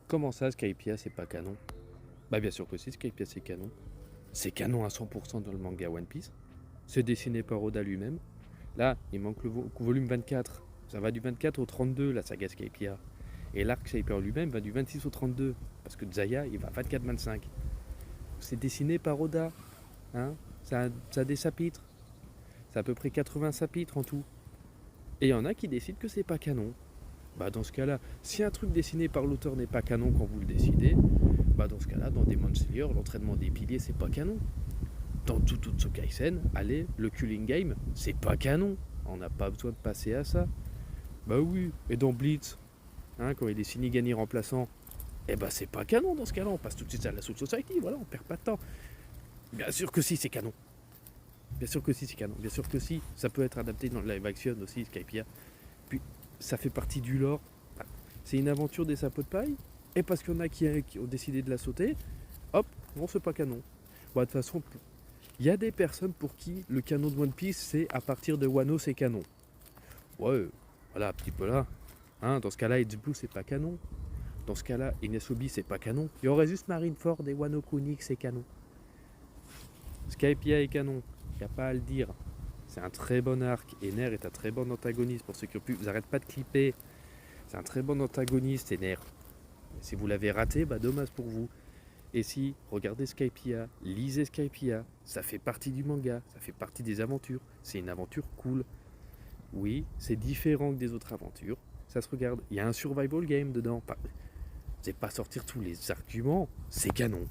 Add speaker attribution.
Speaker 1: Comment ça, Skypiea, c'est pas canon? Bah bien sûr que si, Skypiea, c'est canon. C'est canon à 100% dans le manga One Piece. C'est dessiné par Oda lui-même. Là, il manque le volume 24. Ça va du 24 au 32, la saga Skypiea. Et l'arc Shaper lui-même va du 26 au 32. Parce que Zaya, il va 24-25. C'est dessiné par Oda. Hein, ça a des chapitres. C'est à peu près 80 chapitres en tout. Et il y en a qui décident que c'est pas canon. Bah dans ce cas-là, si un truc dessiné par l'auteur n'est pas canon quand vous le décidez, bah dans ce cas-là, dans Demon Slayer, l'entraînement des piliers, c'est pas canon. Dans Jujutsu Kaisen, allez, le Killing Game, c'est pas canon. On n'a pas besoin de passer à ça. Bah oui, et dans Blitz, hein, quand il est Shinigami remplaçant, eh bah c'est pas canon dans ce cas-là, on passe tout de suite à la Soul Society, voilà, on perd pas de temps. Bien sûr que si, c'est canon. Bien sûr que si, c'est canon. Bien sûr que si, ça peut être adapté dans le live action aussi, Skypiea. Puis, ça fait partie du lore. C'est une aventure des sapots de paille. Et parce qu'il y en a qui ont décidé de la sauter, hop, non, c'est pas canon. Bah, de toute façon, il y a des personnes pour qui le canon de One Piece, c'est à partir de Wano, c'est canon. Ouais, voilà, un petit peu là. Hein, dans ce cas-là, It's Blue, c'est pas canon. Dans ce cas-là, Inesobi, c'est pas canon. Il y aurait juste Marineford et Wano Kuni, c'est canon. Skypiea est canon. Il n'y a pas à le dire. C'est un très bon arc. Ener est un très bon antagoniste. Pour ceux qui ont pu, vous arrêtez pas de clipper. C'est un très bon antagoniste, Ener. Si vous l'avez raté, bah dommage pour vous. Et si, regardez Skypiea, lisez Skypiea, ça fait partie du manga, ça fait partie des aventures. C'est une aventure cool. Oui, c'est différent que des autres aventures. Ça se regarde. Il y a un survival game dedans. C'est pas sortir tous les arguments. C'est canon.